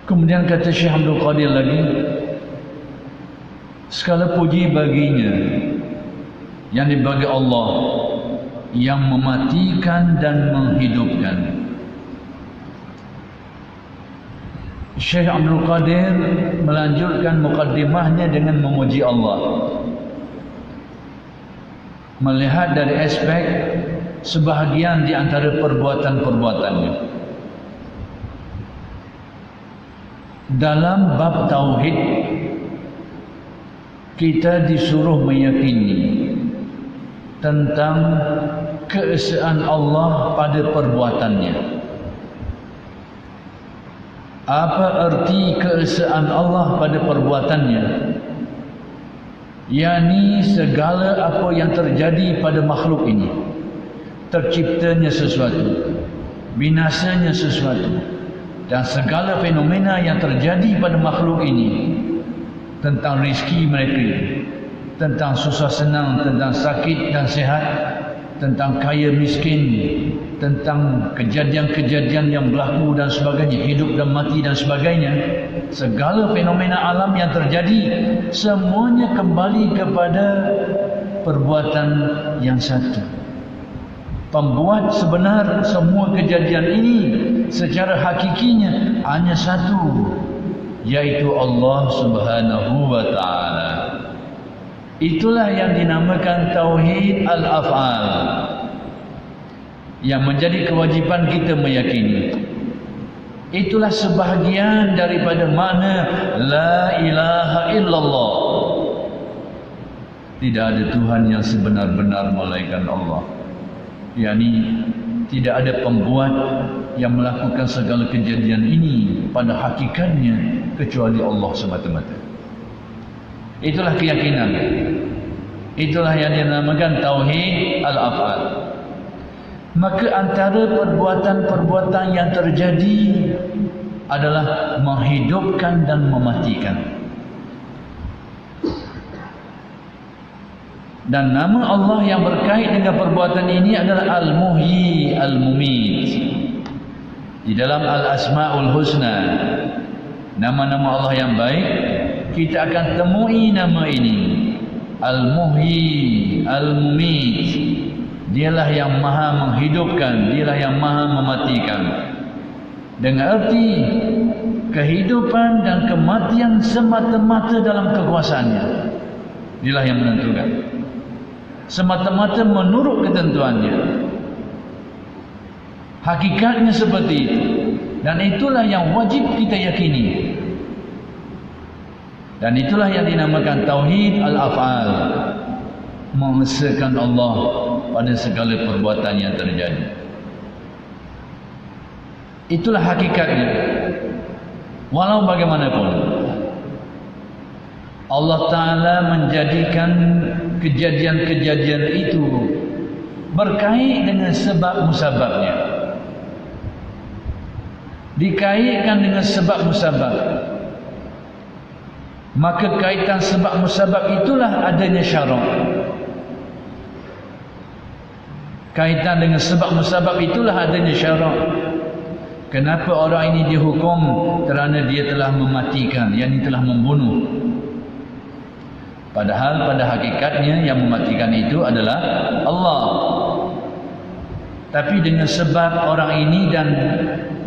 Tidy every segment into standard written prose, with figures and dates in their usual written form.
Kemudian kata Syekh Abdul Qadir lagi, segala puji baginya yang dibagi Allah yang mematikan dan menghidupkan. Syekh Abdul Qadir melanjutkan mukaddimahnya dengan memuji Allah, melihat dari aspek sebahagian di antara perbuatan-perbuatannya. Dalam bab tauhid, kita disuruh meyakini tentang keesaan Allah pada perbuatannya. Apa arti keesaan Allah pada perbuatannya? yakni segala apa yang terjadi pada makhluk ini, terciptanya sesuatu, binasanya sesuatu, dan segala fenomena yang terjadi pada makhluk ini, tentang rezeki mereka, tentang susah senang, tentang sakit dan sehat, tentang kaya miskin, tentang kejadian-kejadian yang berlaku dan sebagainya, hidup dan mati dan sebagainya. Segala fenomena alam yang terjadi semuanya kembali kepada perbuatan yang satu. Pembuat sebenar semua kejadian ini secara hakikinya hanya satu, yaitu Allah Subhanahu wa taala. Itulah yang dinamakan tauhid al-af'al, yang menjadi kewajiban kita meyakini. Itulah sebahagian daripada makna la ilaha illallah. Tidak ada Tuhan yang sebenar-benar melainkan Allah. yakni tidak ada pembuat yang melakukan segala kejadian ini pada hakikatnya kecuali Allah semata-mata. Itulah keyakinan. Itulah yang dinamakan tauhid al-af'al. Maka antara perbuatan-perbuatan yang terjadi adalah menghidupkan dan mematikan. Dan nama Allah yang berkait dengan perbuatan ini adalah Al-Muhyi Al-Mumit. Di dalam Al-Asma'ul Husna, nama-nama Allah yang baik, kita akan temui nama ini, Al-Muhyi Al-Mumit. Dialah yang maha menghidupkan, dialah yang maha mematikan. Dengan arti kehidupan dan kematian semata-mata dalam kekuasaannya. Dialah yang menentukan, semata-mata menurut ketentuannya. Hakikatnya seperti itu, dan itulah yang wajib kita yakini. Dan itulah yang dinamakan tauhid al-af'al, mengesahkan Allah pada segala perbuatan yang terjadi. Itulah hakikatnya. Walau bagaimanapun Allah Ta'ala menjadikan kejadian-kejadian itu berkait dengan sebab musababnya, dikaitkan dengan sebab musabab, maka kaitan sebab musabab itulah adanya syarak. Kaitan dengan sebab musabab itulah adanya syarak. Kenapa orang ini dihukum? Kerana dia telah mematikan, yakni telah membunuh. Padahal pada hakikatnya yang mematikan itu adalah Allah. Tapi dengan sebab orang ini dan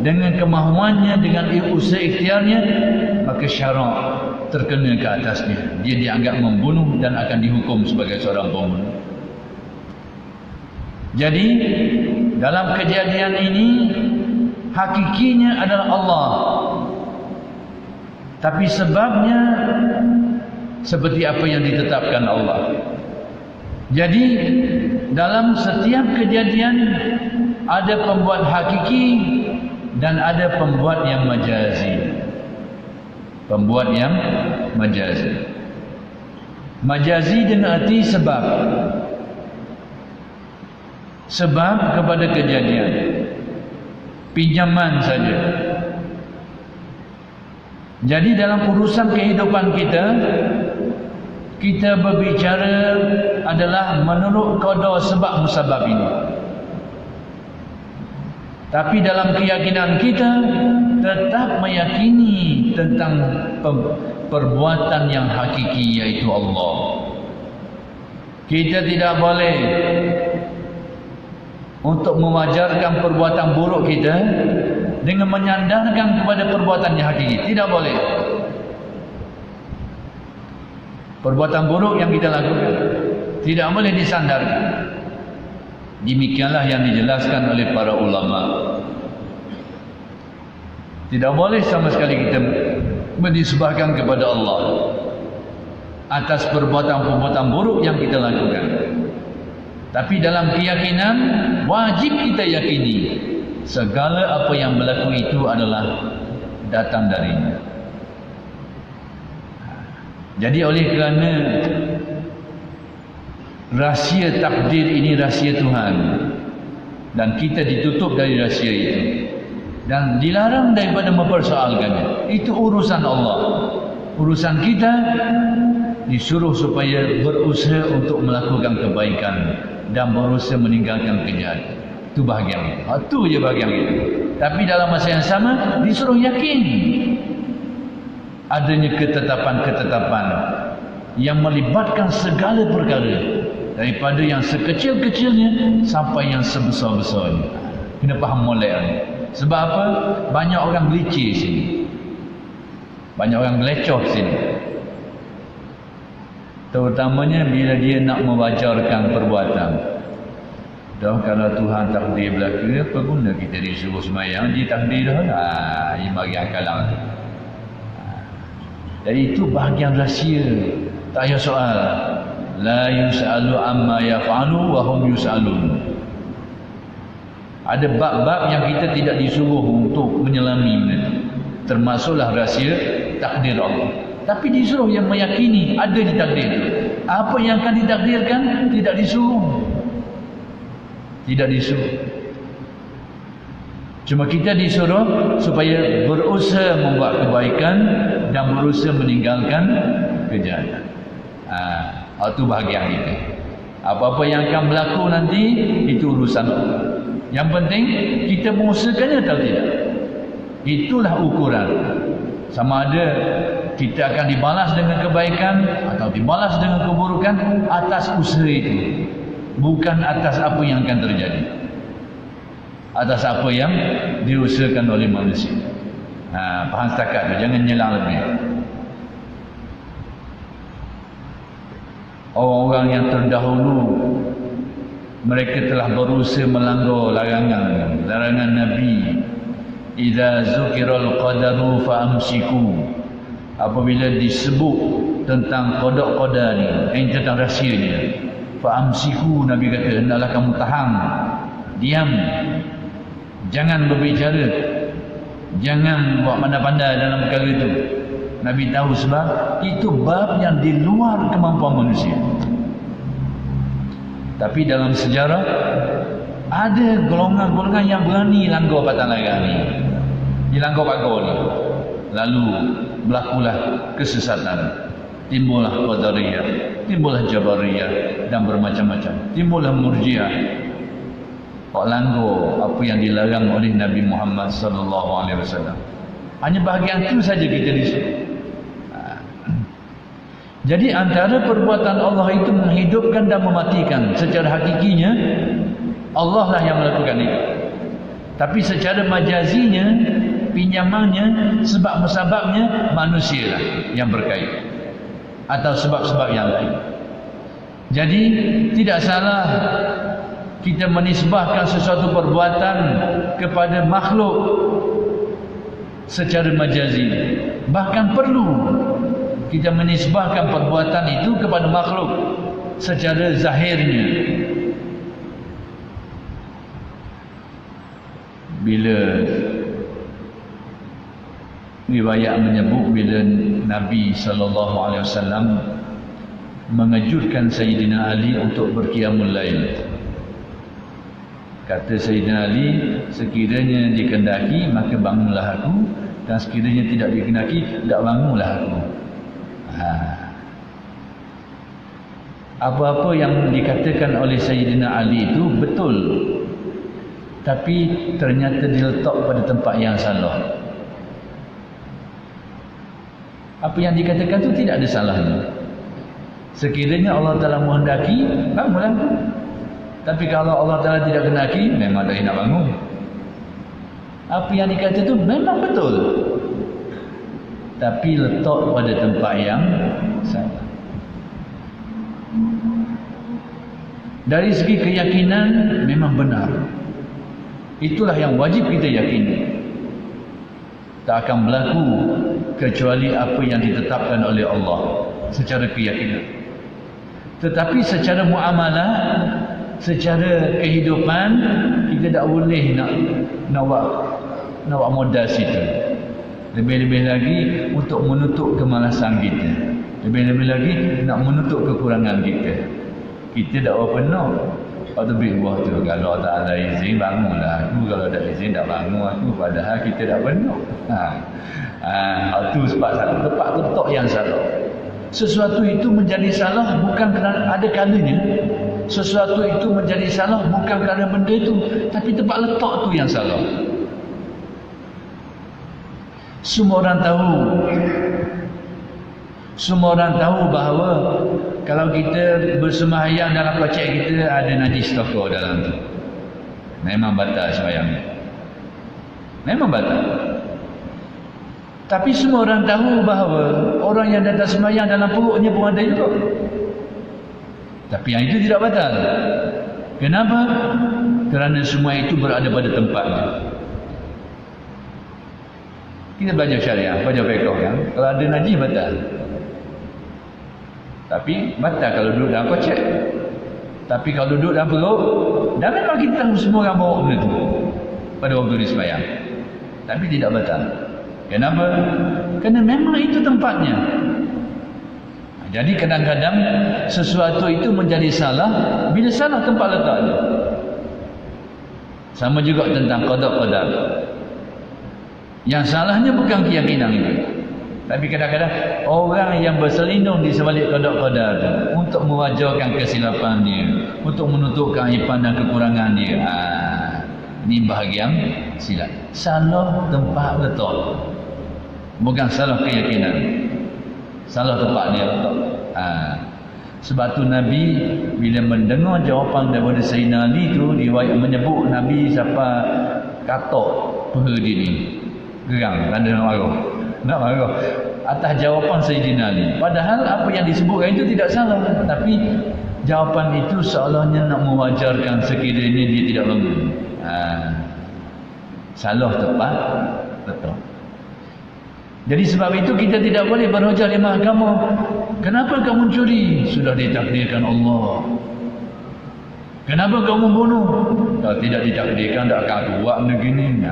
dengan kemahuannya, dengan usaha ikhtiarnya, maka syarak terkena ke atasnya. Dia dianggap membunuh dan akan dihukum sebagai seorang pembunuh. Jadi dalam kejadian ini hakikinya adalah Allah, tapi sebabnya seperti apa yang ditetapkan Allah. Jadi dalam setiap kejadian ada pembuat hakiki dan ada pembuat yang majazi. Pembuat yang majazi. Majazi dengan arti sebab. Sebab kepada kejadian. Pinjaman saja. Jadi dalam urusan kehidupan kita, kita berbicara adalah menurut qada sebab musabab ini. Tapi dalam keyakinan kita tetap meyakini tentang perbuatan yang hakiki, yaitu Allah. Kita tidak boleh untuk mewajarkan perbuatan buruk kita dengan menyandarkan kepada perbuatan yang hakiki. Tidak boleh. Perbuatan buruk yang kita lakukan tidak boleh disandarkan. Demikianlah yang dijelaskan oleh para ulama. Tidak boleh sama sekali kita menisbahkan kepada Allah atas perbuatan-perbuatan buruk yang kita lakukan. Tapi dalam keyakinan wajib kita yakini segala apa yang berlaku itu adalah datang darinya. Jadi oleh kerana rahsia takdir ini rahsia Tuhan dan kita ditutup dari rahsia itu dan dilarang daripada mempersoalkannya, itu urusan Allah. Urusan kita disuruh supaya berusaha untuk melakukan kebaikan dan berusaha meninggalkan kejahatan. Itu bahagian itu. Itu je bahagian itu. Tapi dalam masa yang sama disuruh yakin adanya ketetapan-ketetapan yang melibatkan segala perkara, daripada yang sekecil-kecilnya sampai yang sebesar-besarnya. Kena faham molek ni. Sebab apa? Banyak orang gelicir sini. Banyak orang gelecoh sini. Terutamanya bila dia nak mewajarkan perbuatan. Dah kalau Tuhan takdir berlaku, apa guna kita disuruh semayang? Dia takdir dah. Ini bahagian kalang. Jadi itu bahagian rahsia. Tak payah soal. La yus'alu amma yaf'alu wa hum yus'alun. Ada bab-bab yang kita tidak disuruh untuk menyelami benda. Termasuklah rahsia takdir Allah. Tapi disuruh yang meyakini ada di takdir itu. Apa yang akan ditakdirkan tidak disuruh. Tidak disuruh. Cuma kita disuruh supaya berusaha membuat kebaikan dan berusaha meninggalkan kejahatan. Itu bahagian kita. Apa-apa yang akan berlaku nanti itu urusan Allah. Yang penting kita mengusahakannya atau tidak. Itulah ukuran. Sama ada kita akan dibalas dengan kebaikan atau dibalas dengan keburukan atas usaha itu. Bukan atas apa yang akan terjadi. Atas apa yang diusahakan oleh manusia. Faham setakat tu, jangan nyelang lebih. Orang-orang yang terdahulu mereka telah berusaha melanggar larangan Nabi. Idza zukiral qadaru fa'amsiku. Apabila disebut tentang qada ni, tentang rahsianya, fa'amsiku, Nabi kata hendaklah kamu tahan, diam, jangan berbicara, jangan buat pandai-pandai dalam perkara itu. Nabi tahu sebab itu bab yang di luar kemampuan manusia. Tapi dalam sejarah ada golongan-golongan yang berani langgar batang larangan ni. Dilanggar pagar ni. Lalu berlakulah kesesatan. Timbullah Qadariyah, timbullah Jabariyah dan bermacam-macam. Timbullah Murji'ah. Kok langgar apa yang dilarang oleh Nabi Muhammad sallallahu alaihi wasallam. Hanya bahagian itu saja kita disuruh. Jadi antara perbuatan Allah itu menghidupkan dan mematikan. Secara hakikinya Allah lah yang melakukan itu. Tapi secara majazinya, pinjamannya, sebab-musababnya manusia lah yang berkait. Atau sebab-sebab yang lain. Jadi tidak salah kita menisbahkan sesuatu perbuatan kepada makhluk secara majazi. Bahkan perlu kita menisbahkan perbuatan itu kepada makhluk secara zahirnya. Bila riwayat menyebut bila Nabi SAW mengejutkan Sayyidina Ali untuk berqiyamul lail. Kata Sayyidina Ali, sekiranya dikehendaki maka bangunlah aku, dan sekiranya tidak dikehendaki tidak bangunlah aku. Apa-apa yang dikatakan oleh Sayyidina Ali itu betul. tapi ternyata diletak pada tempat yang salah. Apa yang dikatakan itu tidak ada salahnya. Sekiranya Allah Ta'ala menghendaki, bangunlah. Tapi kalau Allah Ta'ala tidak kehendaki, memang tak nak bangun. Apa yang dikata itu memang betul, tapi letak pada tempat yang salah. Dari segi keyakinan memang benar. Itulah yang wajib kita yakini. Tak akan berlaku kecuali apa yang ditetapkan oleh Allah secara keyakinan. Tetapi secara muamalah, secara kehidupan, kita tak boleh nak buat modal situ. Lebih-lebih lagi untuk menutup kemalasan kita. Lebih-lebih lagi nak menutup kekurangan kita. Kita tak apa nak. Waktu beri buah tu, kalau tak ada izin bangunlah aku, kalau tak izin tak bangun aku, padahal kita tak benar. Itu sebab salah, tempat letak yang salah. Sesuatu itu menjadi salah bukan kerana ada kalanya. Sesuatu itu menjadi salah bukan kerana benda itu, tapi tempat letak tu yang salah. Semua orang tahu bahawa kalau kita bersembahyang dalam kocek kita ada najis tokor dalam tu, memang batal sembahyang. Memang batal. Tapi semua orang tahu bahawa orang yang datang sembahyang dalam perutnya pun ada juga. Tapi yang itu tidak batal. Kenapa? Kerana semua itu berada pada tempatnya. Kita belajar syariah, belajar fiqh kan. Kalau ada najis batal. Tapi batal kalau duduk dalam kocek. Tapi kalau duduk dalam perut, dan memang kita tahu semua orang bawa benda tu pada waktu disembahyang. Tapi tidak batal. Kenapa? Kerana memang itu tempatnya. Jadi kadang-kadang sesuatu itu menjadi salah bila salah tempat letaknya. Sama juga tentang qada-qadar. Yang salahnya bukan keyakinan itu. Tapi kadang-kadang orang yang berselindung di sebalik qada-qadar untuk mewajarkan kesilapan dia, untuk menutup keaiban dan kekurangan dia. Ini bahagian silap. Salah tempat letak. Bukan salah keyakinan. Salah tempat dia letak. Sebab tu Nabi bila mendengar jawapan daripada Sayyidina Ali tu, riwayat menyebut Nabi siapa katok peha dia ni. Gerang, tanda nak marah atas jawapan Sayyidina Ali. Padahal apa yang disebutkan itu tidak salah, tapi jawapan itu seolahnya nak mewajarkan sekiranya dia tidak bangun. Salah tepat betul. Jadi sebab itu kita tidak boleh berhujah di mahkamah. Kenapa kamu curi? Sudah ditakdirkan Allah. Kenapa kamu bunuh? Kalau tidak ditakdirkan tak akan aku buat begini.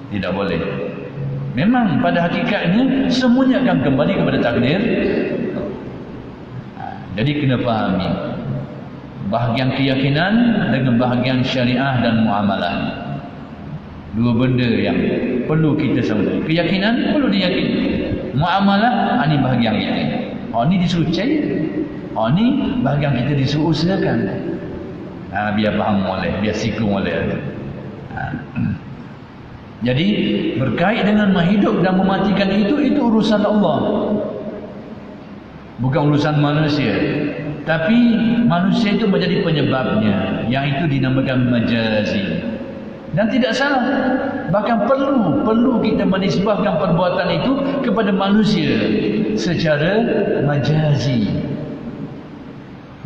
Tidak boleh. Memang pada hakikatnya semuanya akan kembali kepada takdir. Jadi kena fahami bahagian keyakinan dengan bahagian syariah dan muamalah. Dua benda yang perlu kita sama. Keyakinan perlu diyakini. Muamalah ini bahagian kita. Ini disuruh percaya. Ini bahagian kita disuruh usahakan. Biar faham boleh, biar sikung boleh. Jadi berkait dengan menghidup dan mematikan itu urusan Allah. Bukan urusan manusia. Tapi manusia itu menjadi penyebabnya, yang itu dinamakan majazi. Dan tidak salah. Bahkan perlu kita menisbahkan perbuatan itu kepada manusia secara majazi,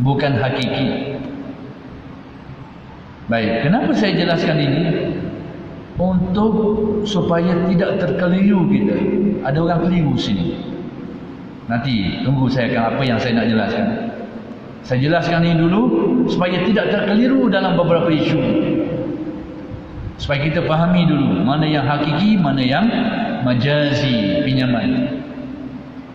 bukan hakiki. Baik, kenapa saya jelaskan ini? Untuk supaya tidak terkeliru kita. Ada orang keliru sini. Nanti tunggu saya akan apa yang saya nak jelaskan. Saya jelaskan ini dulu supaya tidak terkeliru dalam beberapa isu. Supaya kita fahami dulu mana yang hakiki, mana yang majazi, pinjaman.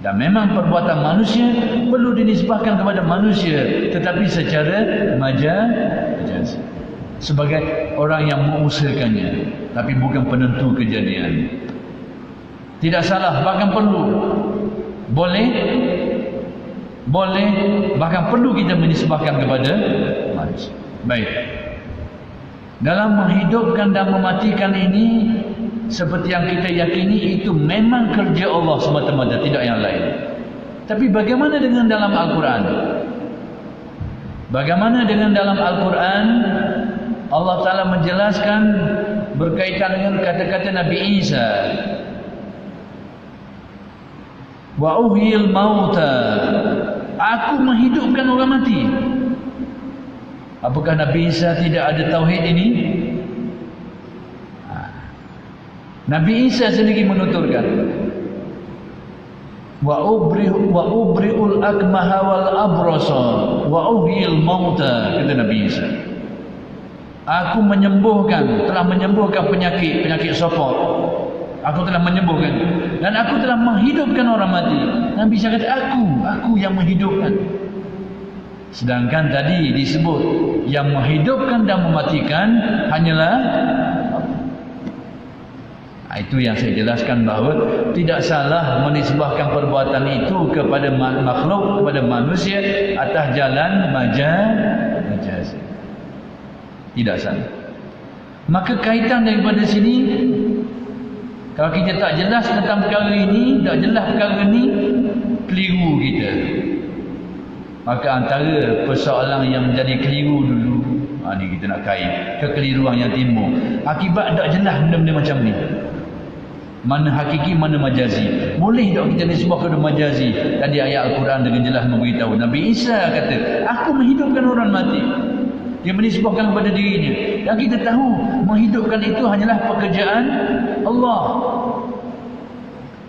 Dan memang perbuatan manusia perlu dinisbahkan kepada manusia, tetapi secara majazi. Sebagai orang yang mengusahakannya, tapi bukan penentu kejadian. Tidak salah, bahkan perlu. Boleh, bahkan perlu kita menisbahkan kepada manusia. Baik. Dalam menghidupkan dan mematikan ini, seperti yang kita yakini, itu memang kerja Allah semata-mata, tidak yang lain. Tapi bagaimana dengan dalam Al-Quran? Bagaimana dengan dalam Al-Quran? Allah Ta'ala menjelaskan berkaitan dengan kata-kata Nabi Isa, wa uhyil mauta, aku menghidupkan orang mati. Apakah Nabi Isa tidak ada tauhid ini? Nabi Isa sendiri menuturkan, wa ubri'ul akmaha wal abrasa wa uhyil mauta, kata Nabi Isa. Aku menyembuhkan, telah menyembuhkan penyakit sopot. Aku telah menyembuhkan, dan aku telah menghidupkan orang mati. Nabi Isa kata, aku yang menghidupkan. Sedangkan tadi disebut yang menghidupkan dan mematikan hanyalah itu yang saya jelaskan, bahawa tidak salah menisbahkan perbuatan itu kepada makhluk, kepada manusia atas jalan majaz. Tidak salah. Maka kaitan daripada sini, kalau kita tak jelas tentang perkara ini, tak jelas perkara ini, keliru kita. Maka antara persoalan yang menjadi keliru dulu, ni kita nak kait kekeliruan yang timbul akibat tak jelas benda-benda macam ni. Mana hakiki, mana majazi. Boleh tak kita nisbah kepada majazi? Tadi ayat Al-Quran dengan jelas memberitahu. Nabi Isa kata, aku menghidupkan orang mati. Dia menisbahkan kepada dirinya. Dan kita tahu menghidupkan itu hanyalah pekerjaan Allah.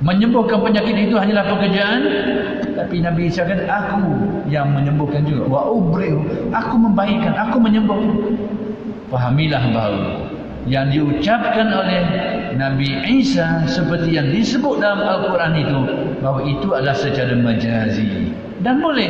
Menyembuhkan penyakit itu hanyalah pekerjaan. Tapi Nabi Isa kata, aku yang menyembuhkan juga. Wa ubri'u, aku membaikkan, aku menyembuhkan. Fahamilah bahawa yang diucapkan oleh Nabi Isa seperti yang disebut dalam Al-Quran itu, bahawa itu adalah secara majazi. Dan boleh